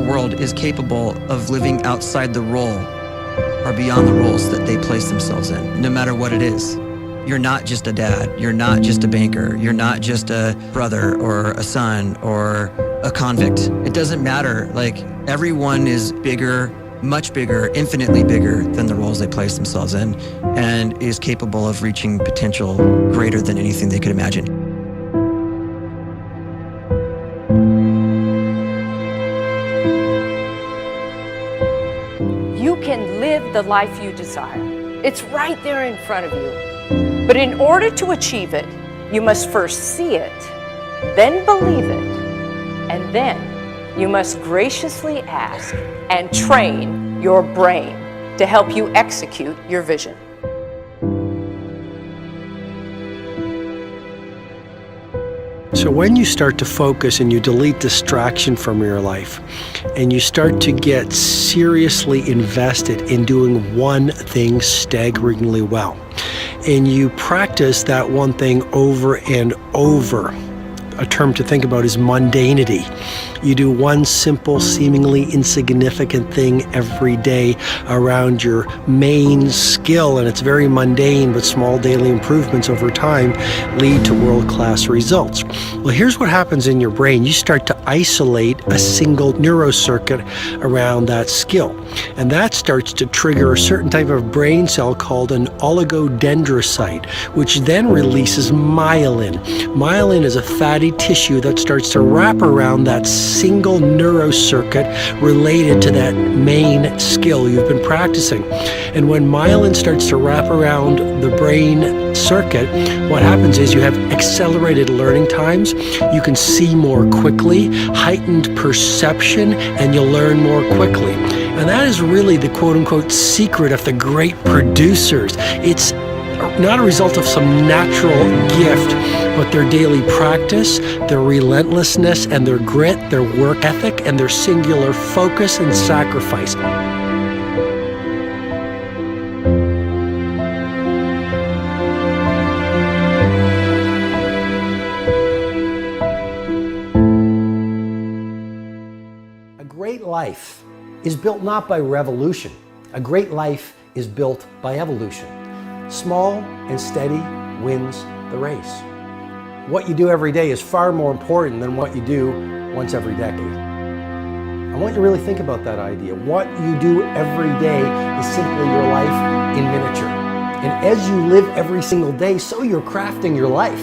world is capable of living outside the role or beyond the roles that they place themselves in, no matter what it is. You're not just a dad, you're not just a banker, you're not just a brother or a son or a convict. It doesn't matter. Like, everyone is bigger, much bigger, infinitely bigger than the roles they place themselves in, and is capable of reaching potential greater than anything they could imagine. You can live the life you desire. It's right there in front of you. But in order to achieve it, you must first see it, then believe it, and then you must graciously ask and train your brain to help you execute your vision. So when you start to focus and you delete distraction from your life, and you start to get seriously invested in doing one thing staggeringly well, and you practice that one thing over and over, a term to think about is mundanity. You do one simple, seemingly insignificant thing every day around your main skill, and it's very mundane, but small daily improvements over time lead to world-class results. Well, here's what happens in your brain. You start to isolate a single neurocircuit around that skill, and that starts to trigger a certain type of brain cell called an oligodendrocyte, which then releases myelin. Myelin is a fatty tissue that starts to wrap around that single neurocircuit related to that main skill you've been practicing. And when myelin starts to wrap around the brain circuit, what happens is you have accelerated learning times, you can see more quickly, heightened perception, and you'll learn more quickly. And that is really the quote-unquote secret of the great producers. It's not a result of some natural gift, but their daily practice, their relentlessness and their grit, their work ethic, and their singular focus and sacrifice. A great life is built not by revolution. A great life is built by evolution. Small and steady wins the race. What you do every day is far more important than what you do once every decade. I want you to really think about that idea. What you do every day is simply your life in miniature. And as you live every single day, so you're crafting your life.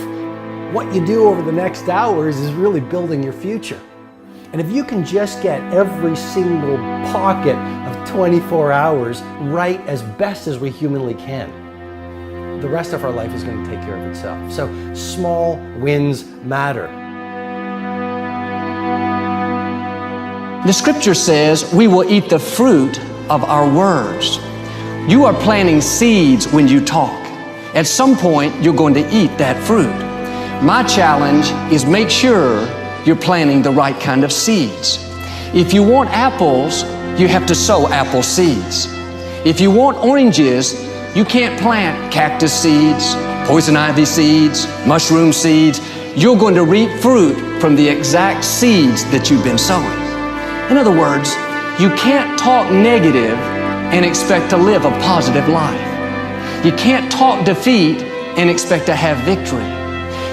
What you do over the next hours is really building your future. And if you can just get every single pocket of 24 hours right as best as we humanly can, the rest of our life is going to take care of itself. So small wins matter. The scripture says we will eat the fruit of our words. You are planting seeds when you talk. At some point, you're going to eat that fruit. My challenge is make sure you're planting the right kind of seeds. If you want apples, you have to sow apple seeds. If you want oranges, you can't plant cactus seeds, poison ivy seeds, mushroom seeds. You're going to reap fruit from the exact seeds that you've been sowing. In other words, you can't talk negative and expect to live a positive life. You can't talk defeat and expect to have victory.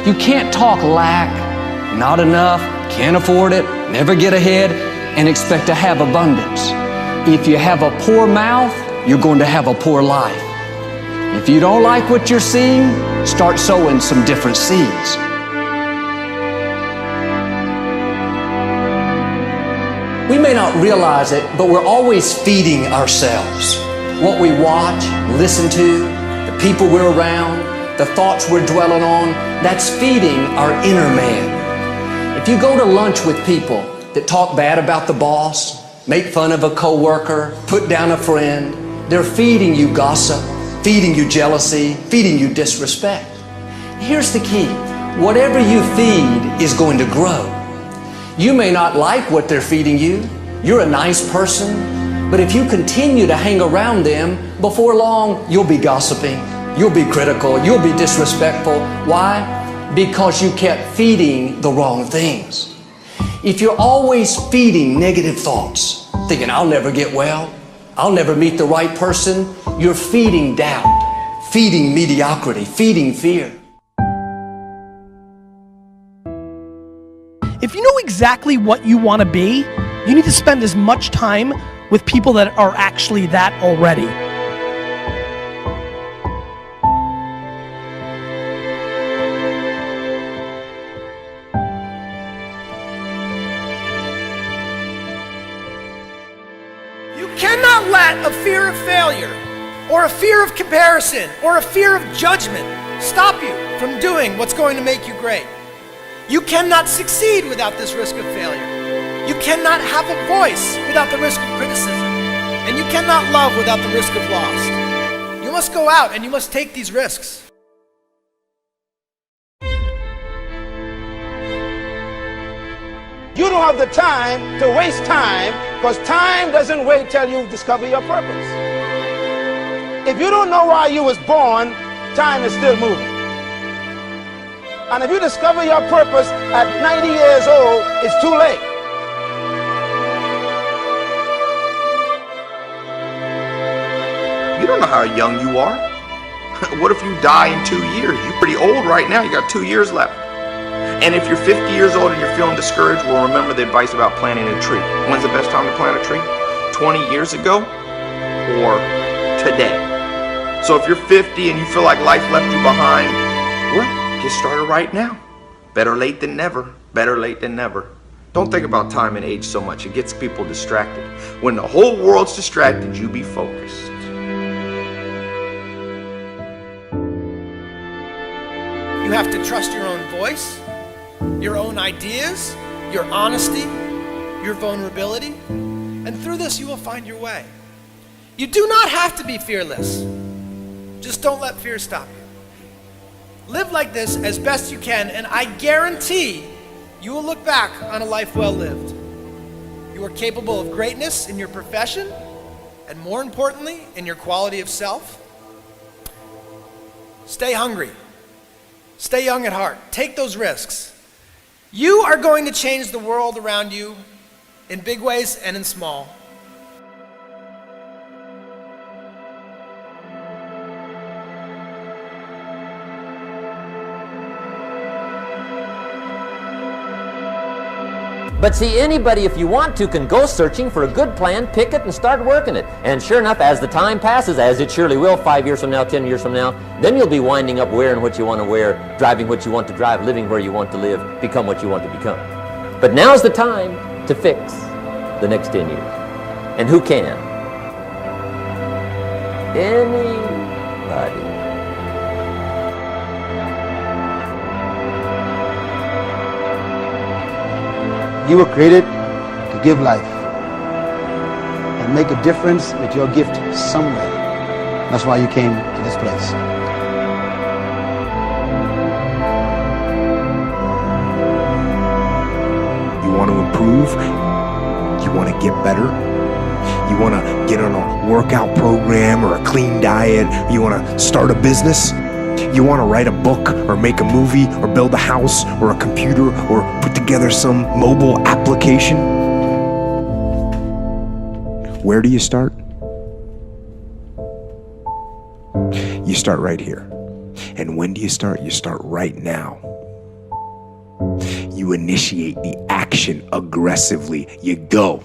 You can't talk lack, not enough, can't afford it, never get ahead, and expect to have abundance. If you have a poor mouth, you're going to have a poor life. If you don't like what you're seeing, start sowing some different seeds. We may not realize it, but we're always feeding ourselves. What we watch, listen to, the people we're around, the thoughts we're dwelling on, that's feeding our inner man. If you go to lunch with people that talk bad about the boss, make fun of a coworker, put down a friend, they're feeding you gossip, feeding you jealousy, feeding you disrespect. Here's the key. Whatever you feed is going to grow. You may not like what they're feeding you. You're a nice person. But if you continue to hang around them, before long, you'll be gossiping. You'll be critical. You'll be disrespectful. Why? Because you kept feeding the wrong things. If you're always feeding negative thoughts, thinking, I'll never get well, I'll never meet the right person, you're feeding doubt, feeding mediocrity, feeding fear. If you know exactly what you want to be, you need to spend as much time with people that are actually that already. You cannot let a fear of failure, or a fear of comparison, or a fear of judgment stop you from doing what's going to make you great. You cannot succeed without this risk of failure. You cannot have a voice without the risk of criticism. And you cannot love without the risk of loss. You must go out and you must take these risks. You don't have the time to waste time, because time doesn't wait till you discover your purpose. If you don't know why you was born, time is still moving. And if you discover your purpose at 90 years old, it's too late. You don't know how young you are. What if you die in 2 years? You're pretty old right now. You got 2 years left. And if you're 50 years old and you're feeling discouraged, well, remember the advice about planting a tree. When's the best time to plant a tree? 20 years ago or today? So if you're 50 and you feel like life left you behind, well, get started right now. Better late than never. Better late than never. Don't think about time and age so much. It gets people distracted. When the whole world's distracted, you be focused. You have to trust your own voice, your own ideas, your honesty, your vulnerability, and through this you will find your way. You do not have to be fearless. Just don't let fear stop you. Live like this as best you can, and I guarantee you will look back on a life well lived. You are capable of greatness in your profession, and more importantly, in your quality of self. Stay hungry. Stay young at heart. Take those risks. You are going to change the world around you in big ways and in small. But see, anybody, if you want to, can go searching for a good plan, pick it, and start working it. And sure enough, as the time passes, as it surely will 5 years from now, 10 years from now, then you'll be winding up wearing what you want to wear, driving what you want to drive, living where you want to live, become what you want to become. But now's the time to fix the next 10 years. And who can? Anybody. You were created to give life and make a difference with your gift somewhere. That's why you came to this place. You want to improve? You want to get better? You want to get on a workout program or a clean diet? You want to start a business? You want to write a book or make a movie or build a house or a computer or put together some mobile application? Where do you start? You start right here. And when do you start? You start right now. You initiate the action aggressively. You go.